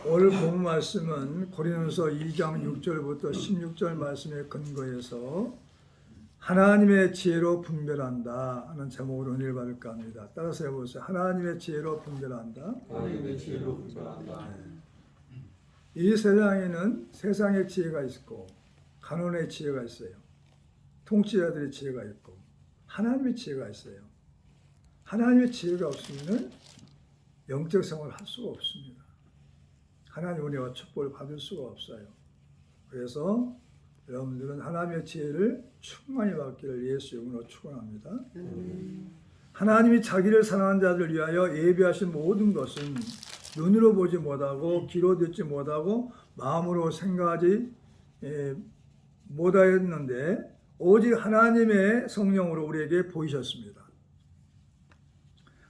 오늘 본 말씀은 고린도서 2장 6절부터 16절 말씀에 근거해서 하나님의 지혜로 분별한다 하는 제목으로 은혜를 받을까 합니다. 따라서 해보세요. 하나님의 지혜로 분별한다. 하나님의 지혜로 분별한다. 이 세상에는 세상의 지혜가 있고 간원의 지혜가 있어요. 통치자들의 지혜가 있고 하나님의 지혜가 있어요. 하나님의 지혜가 없으면 영적 생활을 할 수가 없습니다. 하나님의 은혜와 축복을 받을 수가 없어요. 그래서 여러분들은 하나님의 지혜를 충만히 받기를 예수 이름으로 축원합니다. 하나님이 자기를 사랑하는 자들을 위하여 예비하신 모든 것은 눈으로 보지 못하고 귀로 듣지 못하고 마음으로 생각하지 못하였는데 오직 하나님의 성령으로 우리에게 보이셨습니다.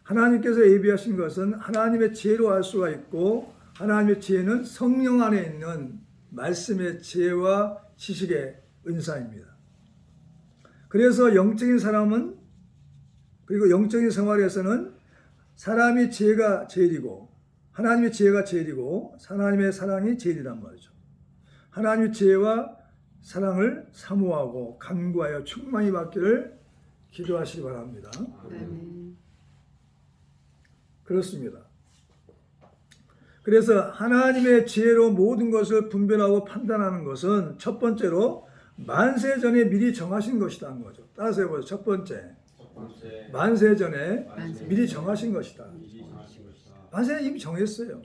하나님께서 예비하신 것은 하나님의 지혜로 알 수가 있고 하나님의 지혜는 성령 안에 있는 말씀의 지혜와 지식의 은사입니다. 그래서 영적인 사람은 그리고 영적인 생활에서는 사람이 지혜가 제일이고 하나님의 지혜가 제일이고 하나님의 사랑이 제일이란 말이죠. 하나님의 지혜와 사랑을 사모하고 간구하여 충만히 받기를 기도하시기 바랍니다. 그렇습니다. 그래서 하나님의 지혜로 모든 것을 분별하고 판단하는 것은 첫 번째로 만세 전에 미리 정하신 것이라는 거죠. 따라서 해보세요. 첫 번째, 만세 전에 미리 정하신 것이다. 만세는 이미 정했어요.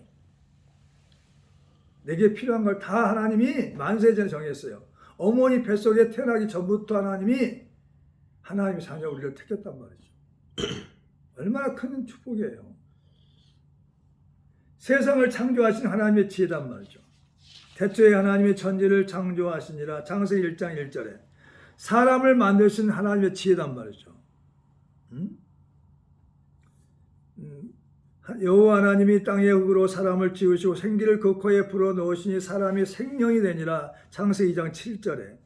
내게 필요한 걸 다 하나님이 만세 전에 정했어요. 어머니 뱃속에 태어나기 전부터 하나님이 자녀 우리를 택했단 말이죠. 얼마나 큰 축복이에요. 세상을 창조하신 하나님의 지혜단 말이죠. 태초에 하나님의 천지를 창조하시니라. 창세기 1장 1절에 사람을 만드신 하나님의 지혜단 말이죠. 여호와 하나님이 땅의 흙으로 사람을 지으시고 생기를 그 코에 불어넣으시니 사람이 생명이 되니라. 창세기 2장 7절에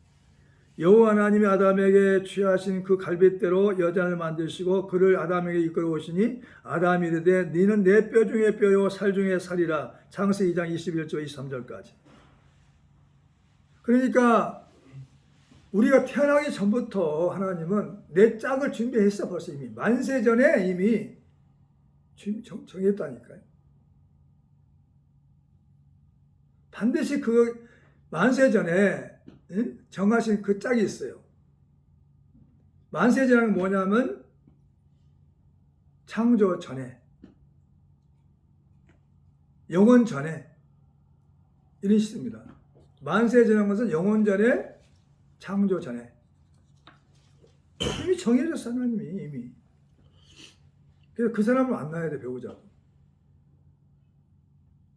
여호와 하나님이 아담에게 취하신 그 갈빗대로 여자를 만드시고 그를 아담에게 이끌어 오시니 아담이 이르되 너는 내 뼈 중에 뼈요 살 중에 살이라. 창세기 2장 21절 23절까지. 그러니까 우리가 태어나기 전부터 하나님은 내 짝을 준비했어. 벌써 이미 만세 전에 이미 정했다니까요. 반드시 그 만세 전에 정하신 그 짝이 있어요. 만세전은 뭐냐면 창조 전에, 영원 전에 이런 뜻입니다. 만세전인 것은 영원 전에, 창조 전에 이미 정해졌어. 하나님이 이미. 그래서 그 사람을 만나야 돼. 배우자고.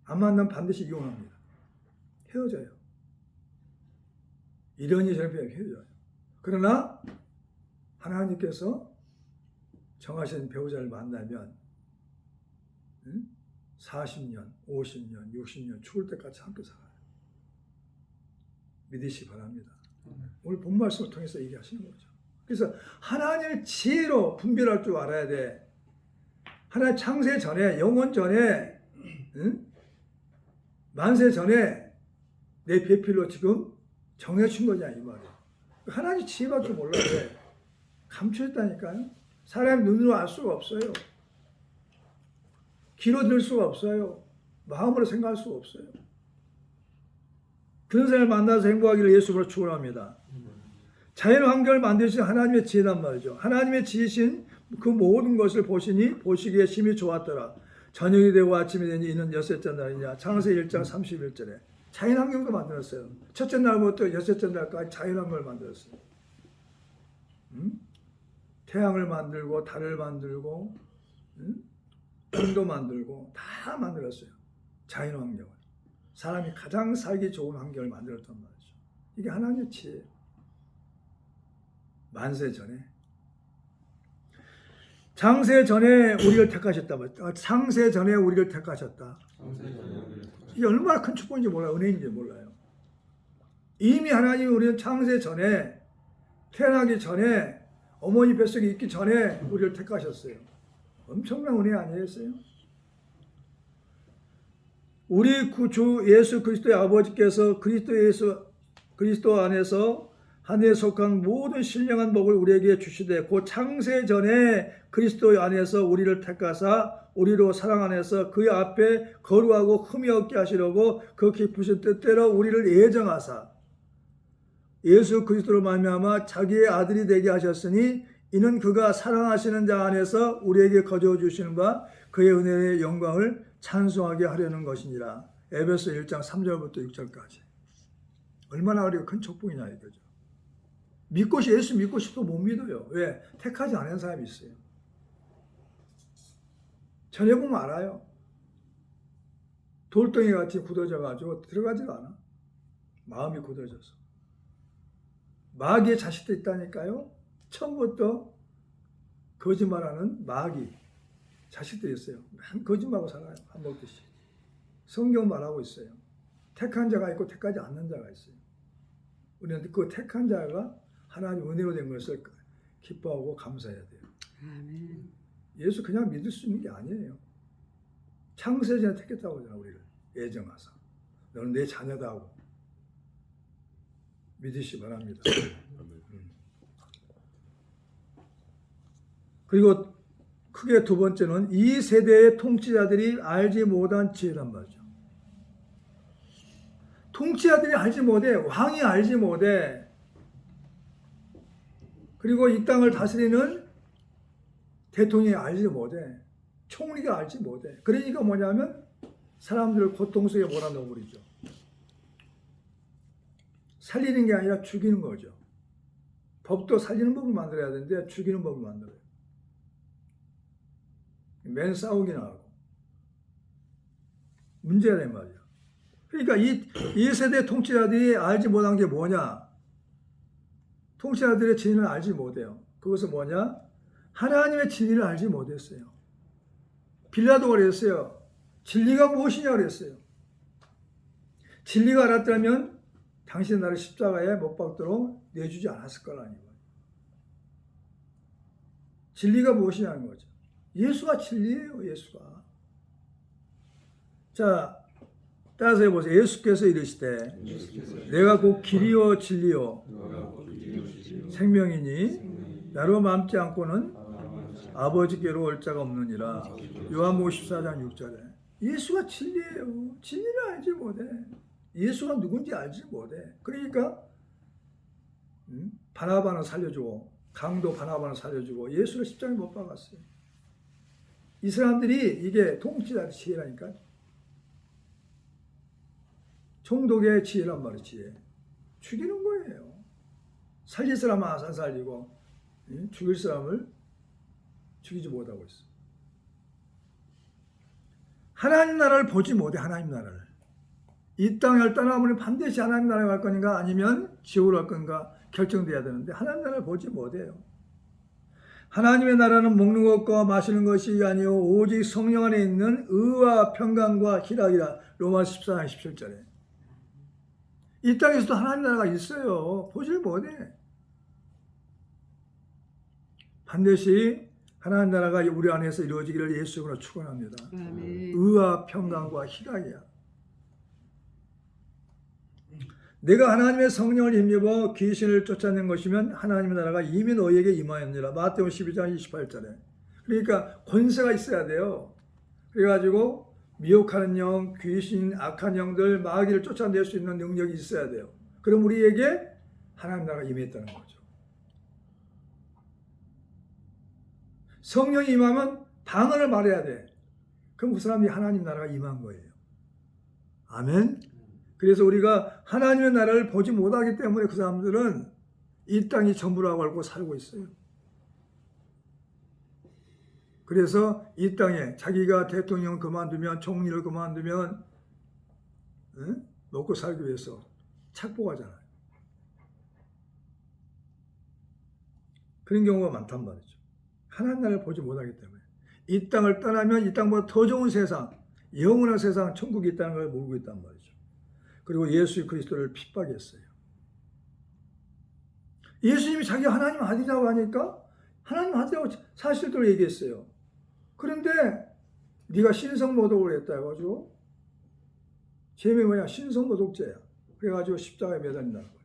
안 만나면 반드시 이혼합니다. 헤어져요. 이러니 저러니 헤어져요. 그러나 하나님께서 정하신 배우자를 만나면 40년, 50년, 60년 죽을 때까지 함께 살아요. 믿으시기 바랍니다. 오늘 본 말씀을 통해서 얘기하시는 거죠. 그래서 하나님의 지혜로 분별할 줄 알아야 돼. 하나님 창세 전에, 영원 전에, 만세 전에 내 배필로 지금 정해준 거냐 이 말이에요. 하나님 지혜밖에 몰라요. 감춰있다니까요. 사람이 눈으로 알 수가 없어요. 귀로 들을 수가 없어요. 마음으로 생각할 수가 없어요. 그런 사람을 만나서 행복하기를 예수로 축원합니다. 자연 환경을 만드신 하나님의 지혜란 말이죠. 하나님의 지으신 그 모든 것을 보시니 보시기에 심히 좋았더라. 저녁이 되고 아침이 되니 이는 여섯째 날이냐. 창세기 1장 31절에 자연환경도 만들었어요. 첫째 날부터 여섯째 날까지 자연환경을 만들었어요. 태양을 만들고 달을 만들고 땅도 만들고 다 만들었어요. 자연환경을. 사람이 가장 살기 좋은 환경을 만들었단 말이죠. 이게 하나님의 지혜예요. 만세 전에. 창세 전에 우리를 택하셨다. 창세 전에 우리를 택하셨다. 이게 얼마나 큰 축복인지 몰라요. 은혜인지 몰라요. 이미 하나님이 우리는 창세 전에, 태어나기 전에, 어머니 뱃속에 있기 전에 우리를 택하셨어요. 엄청난 은혜 아니겠어요? 우리 주 예수 그리스도의 아버지께서 그리스도 안에서 하늘에 속한 모든 신령한 복을 우리에게 주시되 곧 창세 전에 그리스도 안에서 우리를 택하사 우리로 사랑 안에서 그의 앞에 거룩하고 흠이 없게 하시려고 그 깊으신 뜻대로 우리를 예정하사 예수 그리스도로 말미암아 자기의 아들이 되게 하셨으니 이는 그가 사랑하시는 자 안에서 우리에게 거저 주시는 바 그의 은혜의 영광을 찬송하게 하려는 것이니라. 에베소 1장 3절부터 6절까지. 얼마나 우리가 큰 축복이냐 이거죠. 예수 믿고 싶어도 못 믿어요. 왜? 택하지 않은 사람이 있어요. 전해 보면 알아요. 돌덩이 같이 굳어져가지고 들어가지가 않아. 마음이 굳어져서. 마귀의 자식도 있다니까요. 처음부터 거짓말하는 마귀 자식들이 있어요. 맨 거짓말하고 살아요. 밥 먹듯이. 성경 말하고 있어요. 택한 자가 있고 택하지 않는 자가 있어요. 우리는 그 택한 자가 하나님 은혜로 된 것을 기뻐하고 감사해야 돼요. 아멘. 예수 그냥 믿을 수 있는 게 아니에요. 창세전에 택했다고 하잖아. 우리를 예정하사 너는 내 자녀다 하고 믿으시 바랍니다. 그리고 크게 두 번째는 이 세대의 통치자들이 알지 못한 지혜란 말이죠. 통치자들이 알지 못해. 왕이 알지 못해. 그리고 이 땅을 다스리는 대통령이 알지 못해. 총리가 알지 못해. 그러니까 뭐냐면 사람들을 고통 속에 몰아넣어버리죠. 살리는 게 아니라 죽이는 거죠. 법도 살리는 법을 만들어야 되는데 죽이는 법을 만들어요. 맨 싸우기나 하고. 문제가 된 말이야. 그러니까 이 세대 통치자들이 알지 못한 게 뭐냐? 통치자들의 진리를 알지 못해요. 그것은 뭐냐? 하나님의 진리를 알지 못했어요. 빌라도가 그랬어요. 진리가 무엇이냐 그랬어요. 진리가 알았다면 당신 나를 십자가에 못 박도록 내주지 않았을 거라는 거예요. 진리가 무엇이냐는 거죠. 예수가 진리예요. 예수가. 자, 따라서 해보세요. 예수께서 이르시되 내가 곧 길이요 진리요 생명이니 나로 맘지 않고는 아버지께로 올 자가 없느니라. 요한복음 14장 6절에 예수가 진리예요. 진리를 알지 못해. 예수가 누군지 알지 못해. 그러니까 바나바는 살려주고 강도 바나바는 살려주고 예수를 십자가에 못 박았어요. 이 사람들이 이게 통치자의 지혜라니까. 총독의 지혜란 말이에요. 지혜. 죽이는 거예요. 살릴 사람은 안 살리고 죽일 사람을 죽이지 못하고 있어. 하나님 나라를 보지 못해. 하나님 나라를. 이 땅을 떠나면 반드시 하나님 나라에 갈 거니까 아니면 지옥으로 갈 건가 결정돼야 되는데 하나님 나라를 보지 못해요. 하나님의 나라는 먹는 것과 마시는 것이 아니요 오직 성령 안에 있는 의와 평강과 희락이라. 로마서 14장 17절에. 이 땅에서도 하나님 나라가 있어요. 보질 못해. 반드시 하나님 나라가 우리 안에서 이루어지기를 예수님으로 축원합니다. 의와 평강과 희락이야. 내가 하나님의 성령을 힘입어 귀신을 쫓아낸 것이면 하나님의 나라가 이미 너희에게 임하였느니라. 마태복음 12장 28절에. 그러니까 권세가 있어야 돼요. 그래가지고 미혹하는 영, 귀신, 악한 영들, 마귀를 쫓아낼 수 있는 능력이 있어야 돼요. 그럼 우리에게 하나님 나라가 임했다는 거죠. 성령이 임하면 방언을 말해야 돼. 그럼 그 사람이 하나님 나라가 임한 거예요. 아멘. 그래서 우리가 하나님의 나라를 보지 못하기 때문에 그 사람들은 이 땅이 전부라고 알고 살고 있어요. 그래서 이 땅에 자기가 대통령 그만두면 총리를 그만두면 먹고 살기 위해서 착복하잖아요. 그런 경우가 많단 말이죠. 하나님 나라를 보지 못하기 때문에. 이 땅을 떠나면 이 땅보다 더 좋은 세상, 영원한 세상, 천국이 있다는 걸 모르고 있단 말이죠. 그리고 예수 그리스도를 핍박했어요. 예수님이 자기가 하나님 아들이라고 하니까 하나님 아들이라고 사실대로 얘기했어요. 그런데 네가 신성모독을 했다 해가지고 죄명이 뭐냐? 신성모독죄야. 그래가지고 십자가에 매달린다는 거죠.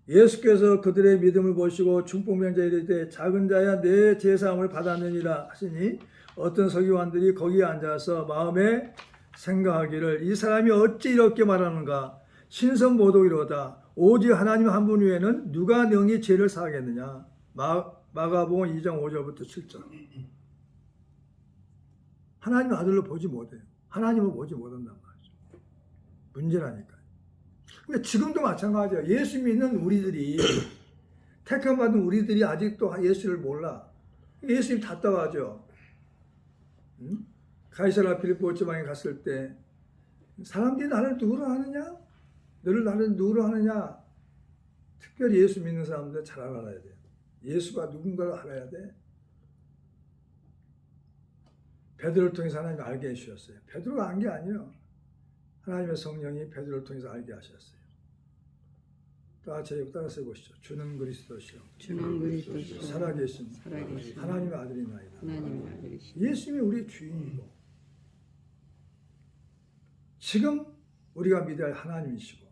예수께서 그들의 믿음을 보시고 중풍병자에 이르되 작은 자야 내 죄사함을 받았느니라 하시니 어떤 서기관들이 거기에 앉아서 마음에 생각하기를 이 사람이 어찌 이렇게 말하는가? 신성모독이로다. 오직 하나님 한 분 외에는 누가 능히 죄를 사하겠느냐? 마가복음 2장 5절부터 7절. 하나님의 아들로 보지 못해요. 하나님을 보지 못한단 말이죠. 문제라니까요. 근데 지금도 마찬가지예요. 예수 믿는 우리들이, 택함받은 우리들이 아직도 예수를 몰라. 예수님 답답하죠. 응? 가이사랴 빌립보 지방에 갔을 때 사람들이 나를 누구로 하느냐? 너를 나를 누구로 하느냐? 특별히 예수 믿는 사람들 잘 알아야 돼요. 예수가 누군가를 알아야 돼. 베드로를 통해서 하나님이 알게 해주셨어요. 베드로가 안 게 아니에요. 하나님의 성령이 베드로를 통해서 알게 하셨어요. 다 같이 따라서 해보시죠. 주는 그리스도시요. 주는 그리스도시요. 살아계신 하나님의 아들이나이다. 하나님의 아들이시요. 예수님이 우리의 주인이고 지금 우리가 믿어야 할 하나님이시고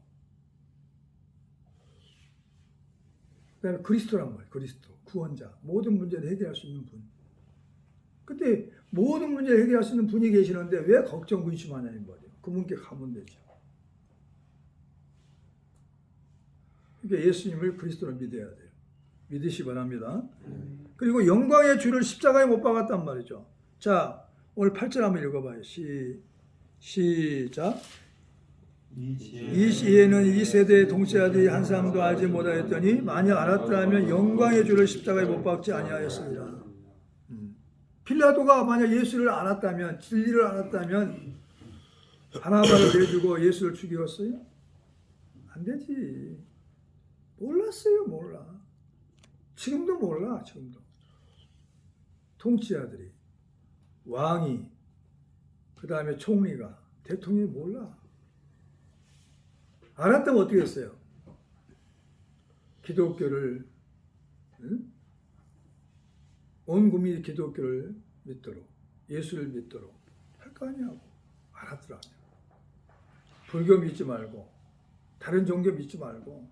그 다음에 그리스도란 말이에요. 그리스도. 구원자. 모든 문제를 해결할 수 있는 분. 근데 모든 문제를 해결할 수 있는 분이 계시는데 왜 걱정 근심하냐는 거죠. 그분께 가면 되죠. 그러니까 예수님을 그리스도로 믿어야 돼요. 믿으시 바랍니다. 그리고 영광의 주를 십자가에 못 박았단 말이죠. 자, 오늘 8절 한번 읽어봐요. 시작. 이 시에는 이 세대의 동시아들이 한 사람도 알지 못하였더니 만약 알았더라면 영광의 주를 십자가에 못 박지 아니하였습니다. 빌라도가 만약 예수를 알았다면, 진리를 알았다면 바나바를 내주고 예수를 죽였어요? 안 되지. 몰랐어요. 몰라. 지금도 몰라. 지금도. 통치자들이, 왕이, 그 다음에 총리가, 대통령이 몰라. 알았다면 어떻게 했어요? 기독교를, 응? 온 국민이 기독교를 믿도록, 예수를 믿도록 할 거 아니냐고. 알았더라면. 불교 믿지 말고, 다른 종교 믿지 말고,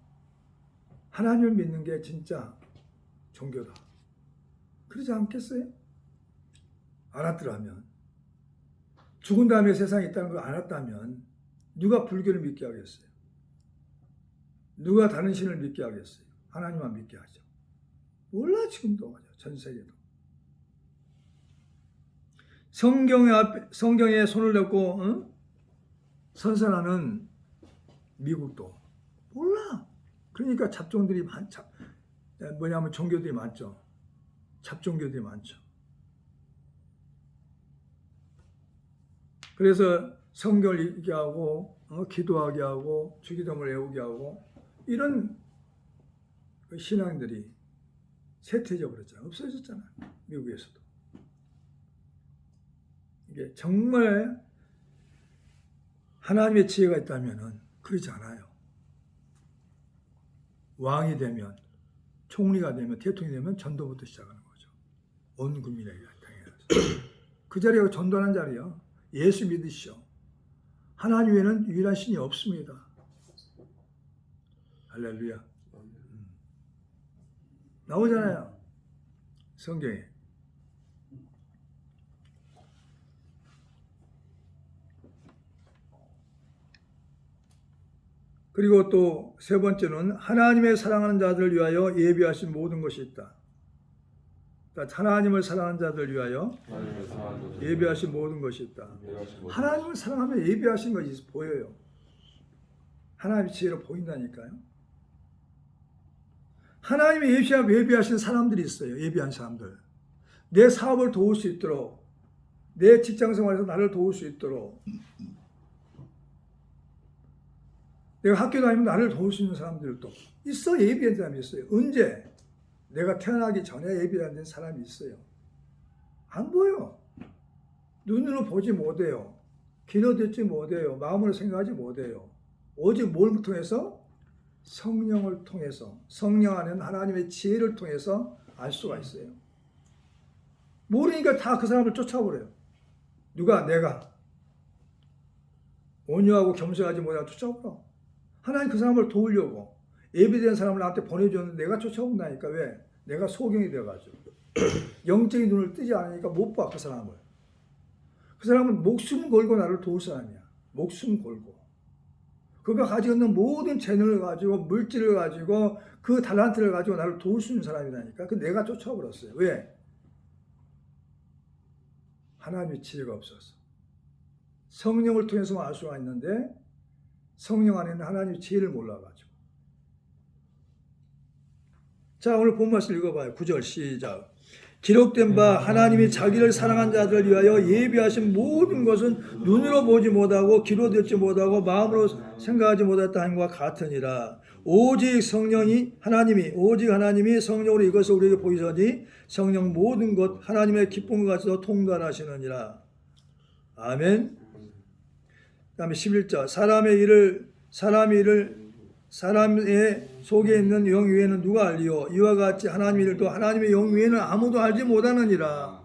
하나님을 믿는 게 진짜 종교다. 그러지 않겠어요? 알았더라면. 죽은 다음에 세상에 있다는 걸 알았다면 누가 불교를 믿게 하겠어요? 누가 다른 신을 믿게 하겠어요? 하나님만 믿게 하죠. 몰라 지금도 전 세계도. 성경에 손을 넣고 선선하는 미국도 몰라. 그러니까 잡종들이 뭐냐면 종교들이 많죠. 잡종교들이 많죠. 그래서 성경을 읽게 하고 기도하게 하고 주기도문을 외우게 하고 이런 신앙들이 쇠퇴져 버렸잖아요. 없어졌잖아요. 미국에서도. 이게 정말 하나님의 지혜가 있다면 그러지 않아요. 왕이 되면, 총리가 되면, 대통령이 되면 전도부터 시작하는 거죠. 온 국민에게 당연하죠. 그 자리가 전도하는 자리요. 예수 믿으시오. 하나님 외에는 유일한 신이 없습니다. 할렐루야. 나오잖아요. 성경에. 그리고 또 세 번째는 하나님의 사랑하는 자들을 위하여 예비하신 모든 것이 있다. 하나님을 사랑하는 자들을 위하여 예비하신 모든 것이 있다. 하나님을 사랑하면 예비하신 것이 보여요. 하나님의 지혜로 보인다니까요. 하나님이 예비하신 사람들이 있어요. 예비한 사람들. 내 사업을 도울 수 있도록, 내 직장생활에서 나를 도울 수 있도록, 내가 학교 다니면 나를 도울 수 있는 사람들도 있어. 예비한 사람이 있어요. 언제? 내가 태어나기 전에 예비한 사람이 있어요. 안 보여. 눈으로 보지 못해요. 귀로 듣지 못해요. 마음으로 생각하지 못해요. 오직 뭘 통해서? 성령을 통해서, 성령 안에는 하나님의 지혜를 통해서 알 수가 있어요. 모르니까 다 그 사람을 쫓아버려요. 누가? 내가. 온유하고 겸손하지 못하고 쫓아오라. 하나님 그 사람을 도우려고 예비된 사람을 나한테 보내줬는데 내가 쫓아온다니까. 왜? 내가 소경이 되어가지고 영적인 눈을 뜨지 않으니까 못 봐, 그 사람을. 그 사람은 목숨 걸고 나를 도울 사람이야. 목숨 걸고. 그가 가지고 있는 모든 재능을 가지고 물질을 가지고 그 달란트를 가지고 나를 도울 수 있는 사람이라니까. 그 내가 쫓아버렸어요. 왜? 하나님의 지혜가 없어서. 성령을 통해서만 알 수가 있는데 성령 안에는 하나님의 지혜를 몰라가지고. 자, 오늘 본 말씀 읽어봐요. 9절 시작. 기록된 바 하나님이 자기를 사랑한 자들을 위하여 예비하신 모든 것은 눈으로 보지 못하고 귀로 듣지 못하고 마음으로 생각하지 못했다 함과 같으니라. 오직 하나님이 성령으로 이것을 우리에게 보이더니 성령 모든 것 하나님의 기쁨과 같이도 통달하시느니라. 아멘. 그 다음에 11절. 사람의 속에 있는 영 위에는 누가 알리요? 이와 같이 하나님의 일도 하나님의 영 위에는 아무도 알지 못하느니라.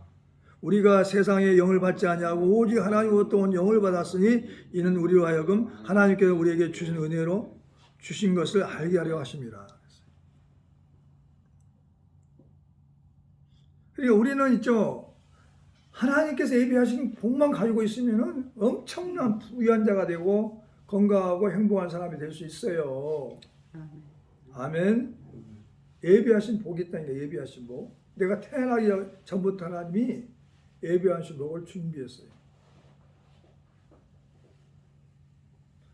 우리가 세상의 영을 받지 아니하고 오직 하나님으로부터 온 영을 받았으니 이는 우리로 하여금 하나님께서 우리에게 주신 은혜로 주신 것을 알게 하려 하심이라. 그러니까 우리는 있죠. 하나님께서 예비하신 복만 가지고 있으면은 엄청난 부유한 자가 되고 건강하고 행복한 사람이 될 수 있어요. 아멘. 예비하신 복이 있다니까. 예비하신 복. 내가 태어나기 전부터 하나님이 예비하신 복을 준비했어요.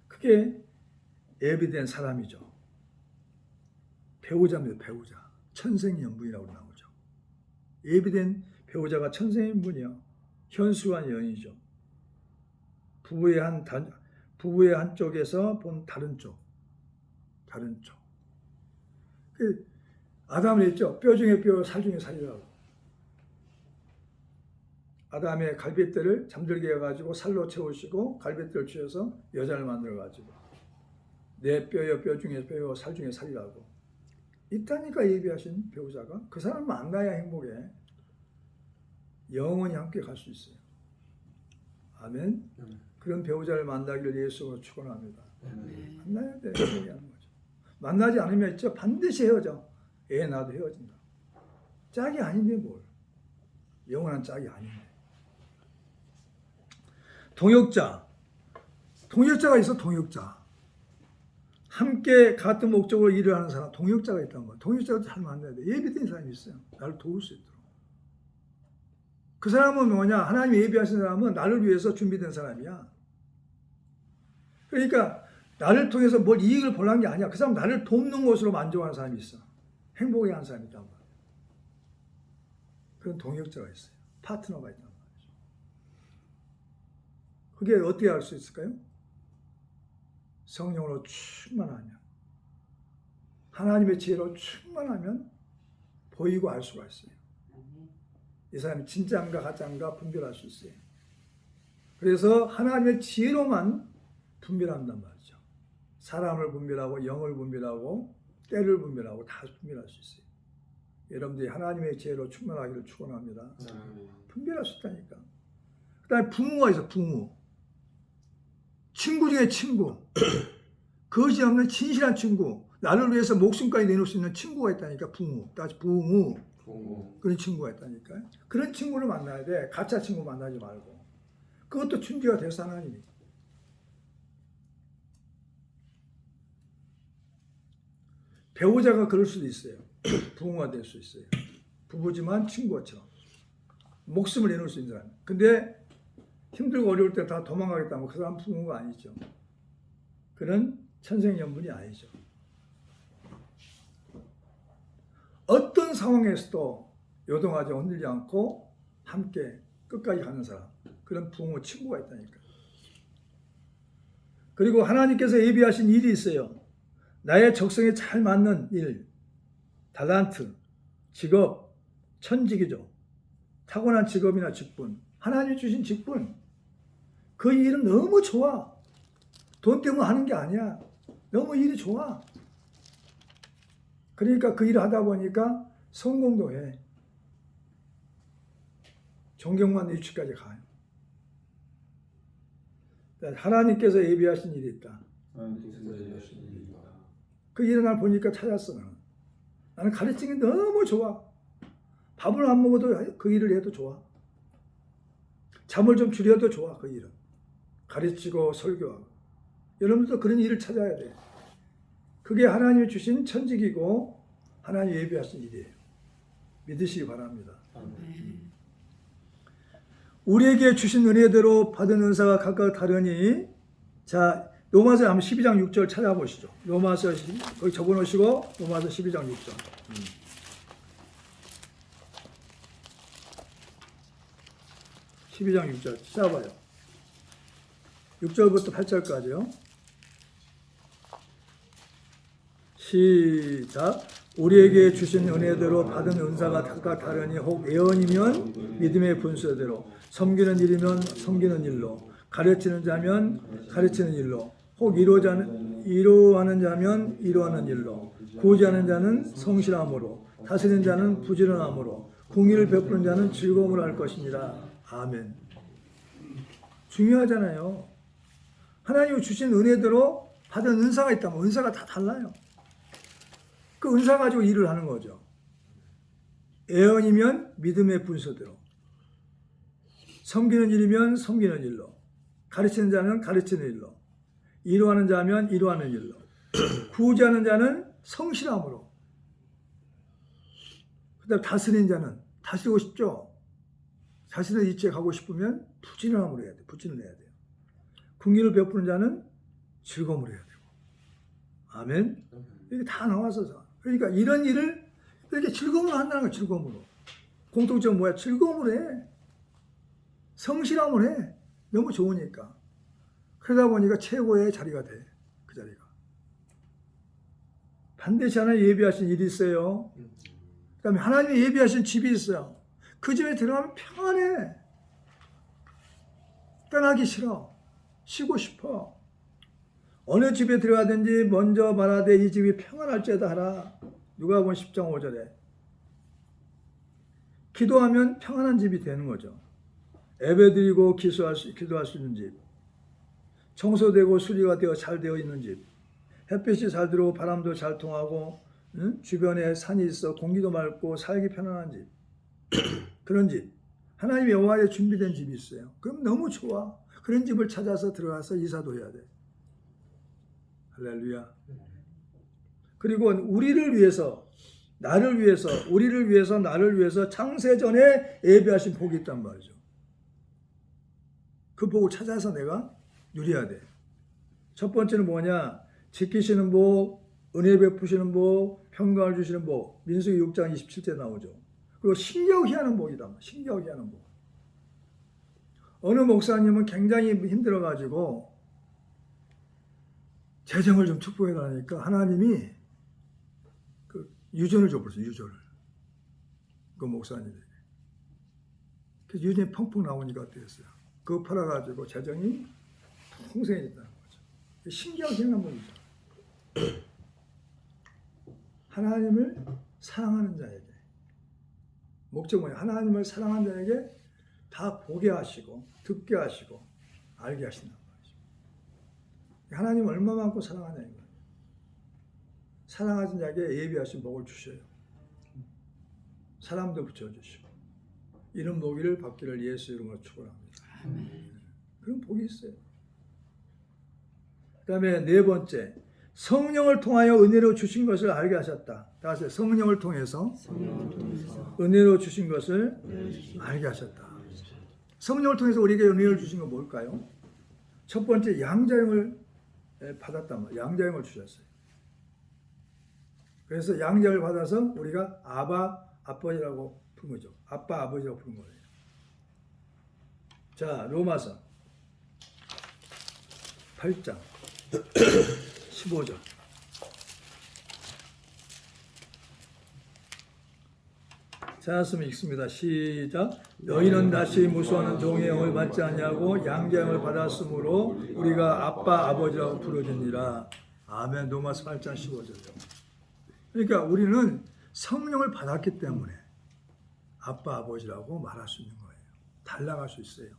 그게 예비된 사람이죠. 배우자입니다. 배우자. 천생연분이라고 나오죠. 예비된 배우자가 천생연분이요. 현수한 연이죠. 부부의 한쪽에서 본 다른 쪽. 아담을 했죠. 뼈 중에 뼈, 살 중에 살이라고. 아담의 갈빗대를 잠들게 해가지고 살로 채우시고 갈빗대를 취해서 여자를 만들어가지고 내 뼈여 뼈 중에 뼈요 살 중에 살이라고. 있다니까 예비하신 배우자가. 그 사람 만나야 행복해. 영원히 함께 갈 수 있어요. 아멘. 그런 배우자를 만나기를 예수로 축원합니다. 만나야 돼. 얘기하는 거죠. 만나지 않으면 있죠. 반드시 헤어져. 애 낳아도 헤어진다. 짝이 아닌데 뭘. 영원한 짝이 아닌데. 동역자가 있어. 동역자. 함께 같은 목적으로 일을 하는 사람. 동역자가 있다는 거야. 동역자가 잘 만나야 돼. 예비된 사람이 있어요. 나를 도울 수 있도록. 그 사람은 뭐냐? 하나님이 예비하신 사람은 나를 위해서 준비된 사람이야. 그러니까 나를 통해서 뭘 이익을 보려는 게 아니야. 그 사람 나를 돕는 것으로 만족하는 사람이 있어. 행복해 하는 사람이 있단 말이야. 그런 동역자가 있어요. 파트너가 있단 말이죠. 그게 어떻게 알 수 있을까요? 성령으로 충만하면, 하나님의 지혜로 충만하면 보이고 알 수가 있어요. 이 사람이 진짜인가 가짜인가 분별할 수 있어요. 그래서 하나님의 지혜로만 분별한단 말이죠. 사람을 분별하고 영을 분별하고 때를 분별하고 다 분별할 수 있어요. 여러분들이 하나님의 지혜로 충만하기를 축원합니다. 분별할 수 있다니까. 그 다음에 부모가 있어. 부모. 친구 중에 친구. 거짓 없는 진실한 친구. 나를 위해서 목숨까지 내놓을 수 있는 친구가 있다니까. 부모. 다시 부모. 그런 친구가 있다니까. 그런 친구를 만나야 돼. 가짜 친구 만나지 말고. 그것도 준비가 돼서 하나님이. 배우자가 그럴 수도 있어요. 부모가 될 수 있어요. 부부지만 친구처럼. 목숨을 내놓을 수 있는 사람. 근데 힘들고 어려울 때 다 도망가겠다면 그 사람 부모가 아니죠. 그런 천생연분이 아니죠. 어떤 상황에서도 요동하지 흔들지 않고 함께 끝까지 가는 사람. 그런 부모, 친구가 있다니까. 그리고 하나님께서 예비하신 일이 있어요. 나의 적성에 잘 맞는 일, 달란트, 직업, 천직이죠. 타고난 직업이나 직분, 하나님이 주신 직분. 그 일은 너무 좋아. 돈 때문에 하는 게 아니야. 너무 일이 좋아. 그러니까 그 일을 하다 보니까 성공도 해. 존경받는 위치까지 가요. 하나님께서 예비하신 일이 있다. 하나님께서 예비하신 일이 있다. 그 일을 날 보니까 찾았어. 나는 가르치는 게 너무 좋아. 밥을 안 먹어도 그 일을 해도 좋아. 잠을 좀 줄여도 좋아. 그 일은 가르치고 설교하고. 여러분도 그런 일을 찾아야 돼. 그게 하나님이 주신 천직이고 하나님이 예비하신 일이에요. 믿으시기 바랍니다. 아멘. 우리에게 주신 은혜대로 받은 은사가 각각 다르니, 자, 로마서 한번 12장 6절 찾아보시죠. 로마서 거기 적어놓으시고 로마서 12장 6절. 12장 6절 찾아봐요. 6절부터 8절까지요. 시작. 우리에게 주신 은혜대로 받은 은사가 각각 다르니 혹 예언이면 믿음의 분수대로, 섬기는 일이면 섬기는 일로, 가르치는 자면 가르치는 일로, 혹 이루하는 자면 이루하는 일로, 구제하는 자는 성실함으로, 다스리는 자는 부지런함으로, 공의를 베푸는 자는 즐거움을 할 것입니다. 아멘. 중요하잖아요. 하나님이 주신 은혜대로 받은 은사가 있다면 은사가 다 달라요. 그 은사 가지고 일을 하는 거죠. 예언이면 믿음의 분수대로, 섬기는 일이면 섬기는 일로, 가르치는 자는 가르치는 일로, 이루하는 자면 이루하는 일로, 구제하는 자는 성실함으로, 그다음 다스리는 자는, 다스리고 싶죠? 자신의 이치에 가고 싶으면 부지런함으로 해야 돼. 부지런해야 돼요. 긍휼을 베푸는 자는 즐거움으로 해야 되고. 아멘. 이게 다 나와서, 그러니까 이런 일을 이렇게 즐거움으로 한다는 거야. 즐거움으로. 공통점 뭐야? 즐거움으로 해. 성실함으로 해. 너무 좋으니까. 그러다 보니까 최고의 자리가 돼. 그 자리가. 반드시 하나님 예비하신 일이 있어요. 그 다음에 하나님이 예비하신 집이 있어요. 그 집에 들어가면 평안해. 떠나기 싫어. 쉬고 싶어. 어느 집에 들어가든지 먼저 말하되 이 집이 평안할지어다 하라. 누가복음 10장 5절에. 기도하면 평안한 집이 되는 거죠. 예배드리고 기도할 수 있는 집. 청소되고 수리가 되어 잘 되어 있는 집. 햇빛이 잘 들어오고 바람도 잘 통하고, 주변에 산이 있어 공기도 맑고 살기 편안한 집. 그런 집. 하나님의 여호와의 준비된 집이 있어요. 그럼 너무 좋아. 그런 집을 찾아서 들어가서 이사도 해야 돼. 할렐루야. 그리고 우리를 위해서, 나를 위해서, 우리를 위해서, 나를 위해서 창세전에 예비하신 복이 있단 말이죠. 그 복을 찾아서 내가 누려야 돼. 첫 번째는 뭐냐? 지키시는 복, 은혜 베푸시는 복, 평강을 주시는 복. 민수기 6장 27절 나오죠. 그리고 신격히 하는 복이다. 신격히 하는 복. 어느 목사님은 굉장히 힘들어가지고 재정을 좀 축복해달라니까 하나님이 그 유전을 줘버렸어요. 유전을. 그 목사님에게. 그래서 유전이 펑펑 나오니까 어땠어요? 그거 팔아가지고 재정이 풍성해졌다는 거죠. 신기하게 하는 복이죠. 하나님을 사랑하는 자에게. 목적은 뭐냐? 하나님을 사랑하는 자에게 다 보게 하시고 듣게 하시고 알게 하신단 말이죠. 하나님 얼마만큼 사랑하냐 이거예요. 사랑하신 자에게 예비하신 복을 주셔요. 사람도 붙여주시고 이런 복을 받기를 예수 이름으로 축원합니다. 그런 복이 있어요. 그 다음에 네 번째, 성령을 통하여 은혜로 주신 것을 알게 하셨다. 다시 성령을 통해서 은혜로 주신 것을 알게 하셨다. 성령을 통해서 우리에게 은혜를 주신 건 뭘까요? 첫 번째, 양자형을 받았단 말이에요. 양자형을 주셨어요. 그래서 양자를 받아서 우리가 아버지라고 부른 거죠. 아빠, 아버지라고 부른 거예요. 자, 로마서 8장 15절. 찾았으면 읽습니다. 시작. 너희는 다시 무수하는 종의 영을 받지 아니하고 양자 영을 받았으므로 우리가 아빠 아버지라고 부르짖니라. 아멘. 로마서 8장 15절이요. 그러니까 우리는 성령을 받았기 때문에 아빠 아버지라고 말할 수 있는 거예요. 달라갈 수 있어요.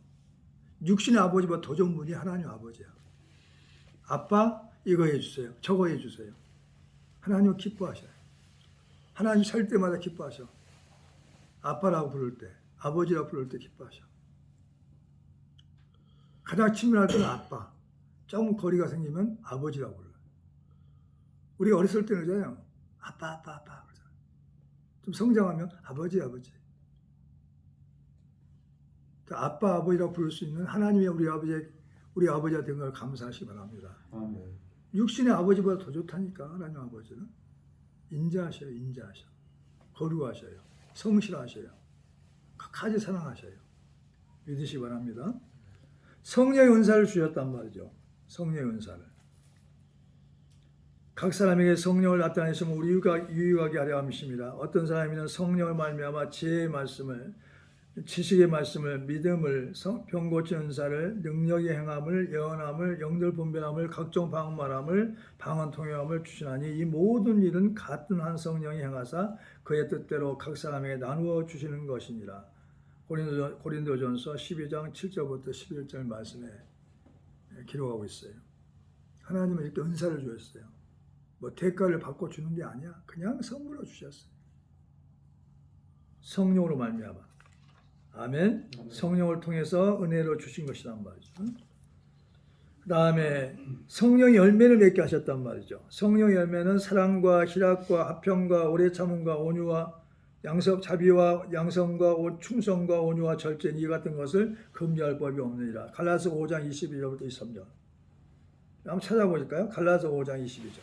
육신의 아버지보다 더 좋은 분이 하나님 아버지야. 아빠 이거 해주세요. 저거 해주세요. 하나님은 기뻐하셔요. 하나님 살 때마다 기뻐하셔. 아빠라고 부를 때, 아버지라고 부를 때 기뻐하셔. 가장 친밀할 때는 아빠. 조금 거리가 생기면 아버지라고 불러요. 우리가 어렸을 때는 그러잖아요. 아빠. 그러잖아요. 좀 성장하면 아버지. 아빠, 아버지라고 부를 수 있는 하나님의 우리 아버지가 된 걸 감사하시기 바랍니다. 아멘. 육신의 아버지보다 더 좋다니까. 하나님 아버지는 인자하셔요. 거룩하셔요. 성실하셔요. 끝까지 사랑하셔요. 믿으시기 바랍니다. 성령의 은사를 주셨단 말이죠. 성령의 은사를. 각 사람에게 성령을 나타내시면 우리 유익하게 하려 함이십니다. 어떤 사람이는 성령을 말미암아 지혜의 말씀을, 지식의 말씀을, 믿음을, 병 고치는 은사를, 능력의 행함을, 예언함을, 영들 분별함을, 각종 방언말함을, 방언 통역함을 주시나니 이 모든 일은 같은 한 성령이 행하사 그의 뜻대로 각 사람에게 나누어 주시는 것이니라. 고린도전서 12장 7절부터 11절 말씀에 기록하고 있어요. 하나님은 이렇게 은사를 주셨어요. 뭐 대가를 받고 주는 게 아니야. 그냥 선물로 주셨어요. 성령으로 말미암아. 아멘. 성령을 통해서 은혜로 주신 것이란 말이죠. 그 다음에 성령의 열매를 맺게 하셨단 말이죠. 성령의 열매는 사랑과 희락과 화평과 오래 참음과 온유와 자비와 양성과 충성과 온유와 절제 이 같은 것을 금지할 법이 없느니라. 갈라서 5장 22절부터 23절. 한번 찾아보실까요? 갈라서 5장 22절.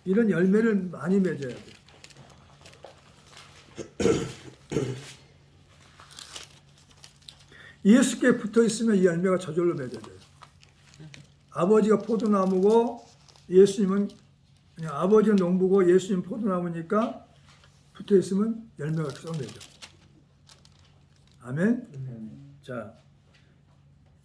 이런 열매를 많이 맺어야 돼요. 예수께 붙어 있으면 이 열매가 저절로 맺어져요. 아버지가 포도나무고 예수님은 그냥 아버지는 농부고 예수님 포도나무니까 붙어 있으면 열매가 쏙 맺어. 아멘. 자,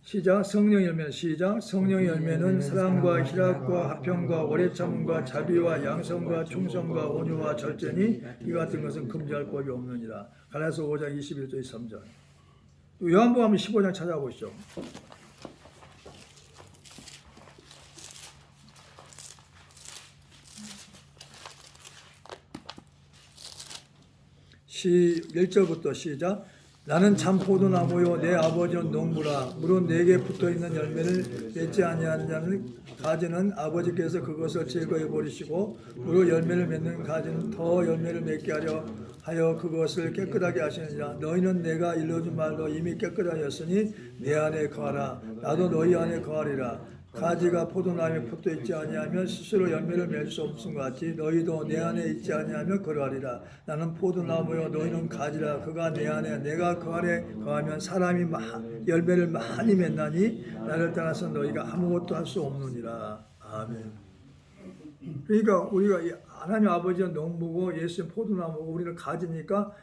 시작. 성령 열매 시작. 성령의 열매는 사랑과 희락과 화평과 오래 참음과 자비와 양성과 충성과 온유와 절제니 이 같은 것은 금지할 법이 없느니라. 갈라서 5장 21절 23절. 요한복음 15장 찾아보시죠. 시 1절부터 시작. 나는 참 포도나무요 내 아버지는 농부라. 물은 내게 붙어있는 열매를 맺지 아니하느냐는 가지는 아버지께서 그것을 제거해 버리시고 무로 열매를 맺는 가지는 더 열매를 맺게 하여 그것을 깨끗하게 하시느니라. 너희는 내가 일러준 말로 이미 깨끗하였으니 내 안에 거하라. 나도 너희 안에 거하리라. 가지가 포도나무에 붙어있지 아니하면 스스로 열매를 맺을 수 없음 같이 너희도 내 안에 있지 아니하면 그러하리라. 나는 포도나무요 너희는 가지라. 그가 내 안에 내가 그 안에 거하면 사람이 열매를 많이 맺나니 나를 떠나서 너희가 아무것도 할 수 없느니라. 아멘. 그러니까 우리가 하나님 아버지는 농부고 예수님 포도나무고 우리는 가지니까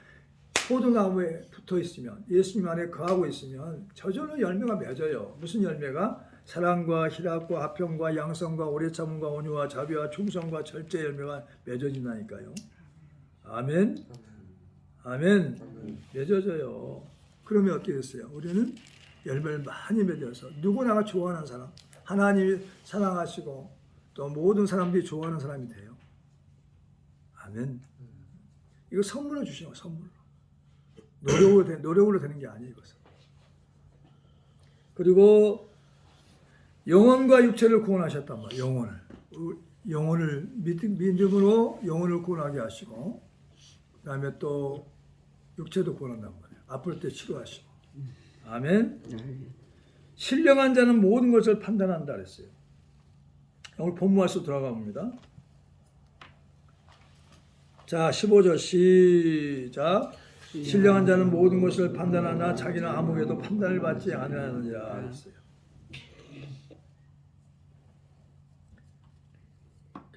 포도나무에 붙어있으면 예수님 안에 거하고 있으면 저절로 열매가 맺어요. 무슨 열매가? 사랑과 희락과 화평과 양성과 오래 참음과 온유와 자비와 충성과 절제 열매가 맺어진다니까요. 아멘. 아멘. 맺어져요. 그러면 어떻게 됐어요? 우리는 열매를 많이 맺어서 누구나가 좋아하는 사람, 하나님이 사랑하시고 또 모든 사람들이 좋아하는 사람이 돼요. 아멘. 이거 선물로 주시는 거예요. 선물로. 노력으로 되는 게 아니에요. 이것은. 그리고 영혼과 육체를 구원하셨단 말이에요. 영혼을 믿음으로 영혼을 구원하게 하시고 그 다음에 또 육체도 구원한단 말이에요. 아플 때 치료하시고. 아멘. 신령한 자는 모든 것을 판단한다 그랬어요. 오늘 본문 말씀 들어가 봅니다. 자, 15절 시작. 신령한 자는 모든 것을 판단하나 자기는 아무에도 판단을 받지 아니하느니라 그랬어요.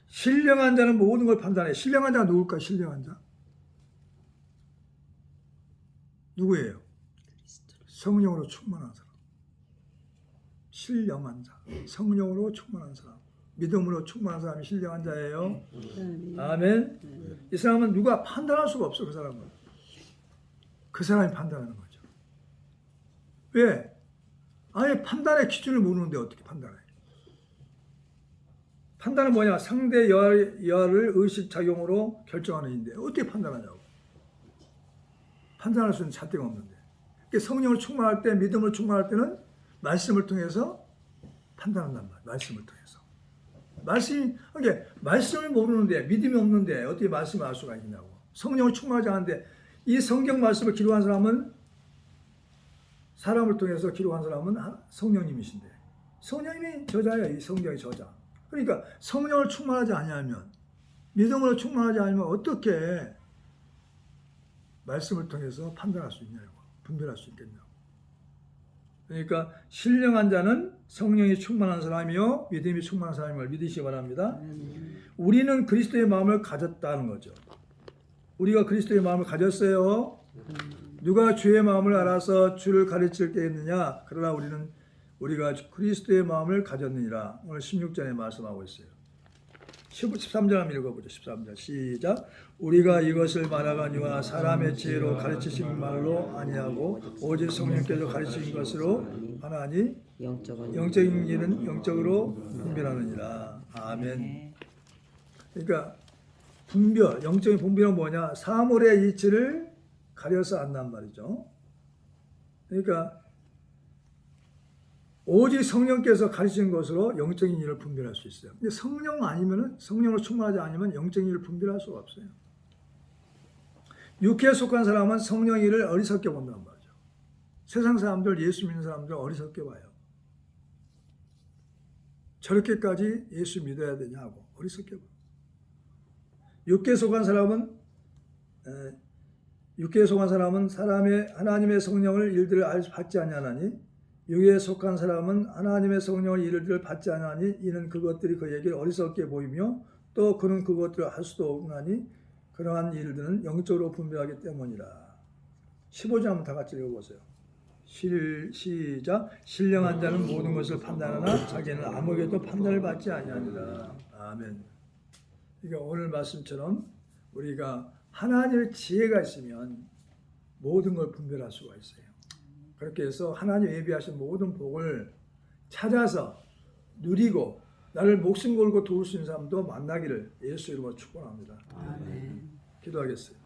신령한 자는 모든 걸 판단해. 신령한 자가 누굴까요? 신령한 자? 누구예요? 성령으로 충만한 사람. 신령한 자. 성령으로 충만한 사람. 믿음으로 충만한 사람이 신령한 자예요. 아멘. 이 사람은 누가 판단할 수가 없어. 그 사람은. 그 사람이 판단하는 거죠. 왜? 아예 판단의 기준을 모르는데 어떻게 판단해? 판단은 뭐냐? 상대 여하를 의식작용으로 결정하는 일인데 어떻게 판단하냐고. 판단할 수 있는 잣대가 없는데. 그러니까 성령을 충만할 때, 믿음을 충만할 때는 말씀을 통해서 판단한단 말이야. 말씀을 통해서. 그러니까 말씀을 모르는데, 믿음이 없는데 어떻게 말씀을 알 수가 있냐고. 성령을 충만하지 않은데 이 성경 말씀을 기록한 사람은 사람을 통해서 기록한 사람은 성령님이신데 성령님이 저자예요. 이 성경의 저자. 그러니까 성령을 충만하지 아니하면 믿음으로 충만하지 않으면 어떻게 말씀을 통해서 판단할 수 있냐고. 분별할 수 있겠냐고. 그러니까 신령한 자는 성령이 충만한 사람이요 믿음이 충만한 사람임을 믿으시기 바랍니다. 우리는 그리스도의 마음을 가졌다는 거죠. 우리가 그리스도의 마음을 가졌어요. 누가 주의 마음을 알아서 주를 가르칠 게 있느냐? 그러나 우리가 그리스도의 마음을 가졌느니라. 오늘 16절에 말씀하고 있어요. 13절 한번 읽어보죠. 13절 시작. 우리가 이것을 말하거니와 사람의 지혜로 가르치신 말로 아니하고 오직 성령께서 가르치신 것으로 하나니 영적인 일은 영적으로 분별하느니라. 아멘. 그러니까 영적인 분별은 뭐냐? 사물의 이치를 가려서 안단 말이죠. 그러니까 오직 성령께서 가르치는 것으로 영적인 일을 분별할 수 있어요. 근데 성령으로 충만하지 않으면 영적인 일을 분별할 수가 없어요. 육체에 속한 사람은 성령 일을 어리석게 본단 말이죠. 세상 사람들, 예수 믿는 사람들 어리석게 봐요. 저렇게까지 예수 믿어야 되냐고 어리석게 봐요. 육체에 속한 사람은 하나님의 성령을 일들을 받지 아니하나니 육에 속한 사람은 하나님의 성령을 일들을 받지 아니하니 이는 그것들이 그에게 어리석게 보이며 또 그는 그것들을 할 수도 없나니 그러한 일들은 영적으로 분별하기 때문이라. 15절 한번 다 같이 읽어보세요. 시작. 신령한 자는 모든 것을 판단하나 자기는 아무에게도 판단을 받지 아니하니라. 아멘. 그러니까 오늘 말씀처럼 우리가 하나님의 지혜가 있으면 모든 걸 분별할 수가 있어요. 그렇게 해서 하나님 예비하신 모든 복을 찾아서 누리고 나를 목숨 걸고 도울 수 있는 사람도 만나기를 예수 이름으로 축원합니다. 기도하겠어요.